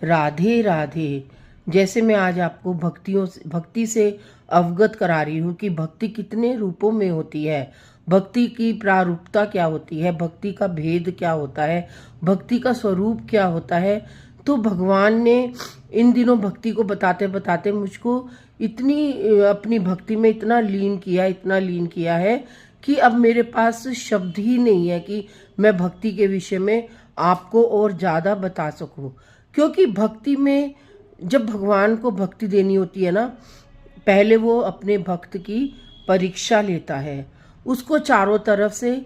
राधे राधे। जैसे मैं आज आपको भक्ति से अवगत करा रही हूँ कि भक्ति कितने रूपों में होती है, भक्ति की प्रारूपता क्या होती है, भक्ति का भेद क्या होता है, भक्ति का स्वरूप क्या होता है। तो भगवान ने इन दिनों भक्ति को बताते बताते मुझको इतनी अपनी भक्ति में इतना लीन किया है कि अब मेरे पास शब्द ही नहीं है कि मैं भक्ति के विषय में आपको और ज़्यादा बता सकूं। क्योंकि भक्ति में जब भगवान को भक्ति देनी होती है ना, पहले वो अपने भक्त की परीक्षा लेता है, उसको चारों तरफ से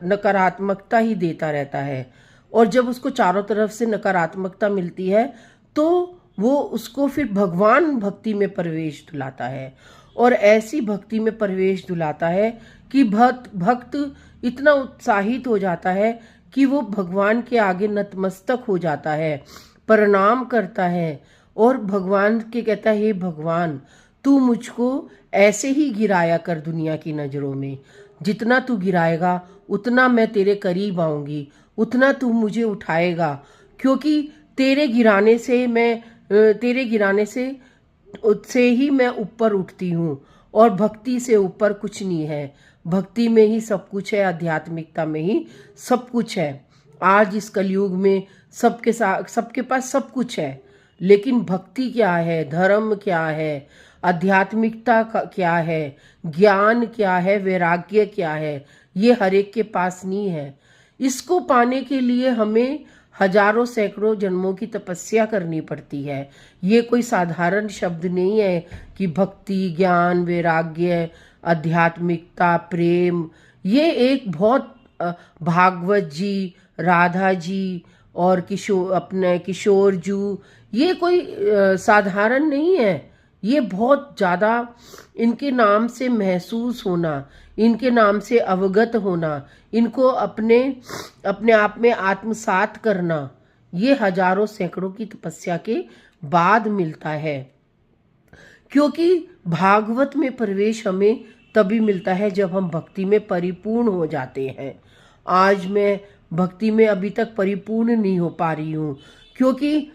नकारात्मकता ही देता रहता है। और जब उसको चारों तरफ से नकारात्मकता मिलती है तो वो उसको फिर भगवान भक्ति में प्रवेश दिलाता है, और ऐसी भक्ति में प्रवेश दिलाता है कि भक्त इतना उत्साहित हो जाता है कि वो भगवान के आगे नतमस्तक हो जाता है, प्रणाम करता है और भगवान के कहता है, हे भगवान, तू मुझको ऐसे ही गिराया कर दुनिया की नज़रों में, जितना तू गिराएगा उतना मैं तेरे करीब आऊँगी, उतना तू मुझे उठाएगा, क्योंकि तेरे गिराने से ही मैं ऊपर उठती हूँ, और भक्ति से ऊपर कुछ नहीं है। भक्ति में ही सब कुछ है, आध्यात्मिकता में ही सब कुछ है। आज इस कलयुग में सबके पास सब कुछ है, लेकिन भक्ति क्या है, धर्म क्या है, आध्यात्मिकता क्या है, ज्ञान क्या है, वैराग्य क्या है, ये हर एक के पास नहीं है। इसको पाने के लिए हमें हजारों सैकड़ों जन्मों की तपस्या करनी पड़ती है। ये कोई साधारण शब्द नहीं है कि भक्ति, ज्ञान, वैराग्य, आध्यात्मिकता, प्रेम, ये एक बहुत भागवत जी, राधा जी और किशोर जू, ये कोई साधारण नहीं है। ये बहुत ज़्यादा इनके नाम से महसूस होना, इनके नाम से अवगत होना, इनको अपने आप में आत्मसात करना, ये हजारों सैकड़ों की तपस्या के बाद मिलता है। क्योंकि भागवत में प्रवेश हमें तभी मिलता है जब हम भक्ति में परिपूर्ण हो जाते हैं। आज मैं भक्ति में अभी तक परिपूर्ण नहीं हो पा रही हूँ, क्योंकि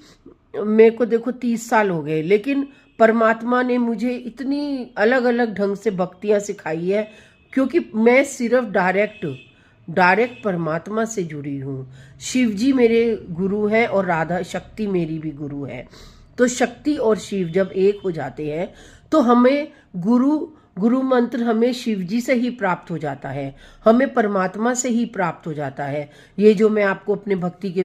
मेरे को देखो 30 साल हो गए, लेकिन परमात्मा ने मुझे इतनी अलग अलग ढंग से भक्तियाँ सिखाई है, क्योंकि मैं सिर्फ डायरेक्ट परमात्मा से जुड़ी हूँ। शिव जी मेरे गुरु हैं और राधा शक्ति मेरी भी गुरु है। तो शक्ति और शिव जब एक हो जाते हैं तो हमें गुरु मंत्र हमें शिव जी से ही प्राप्त हो जाता है, हमें परमात्मा से ही प्राप्त हो जाता है। ये जो मैं आपको अपने भक्ति के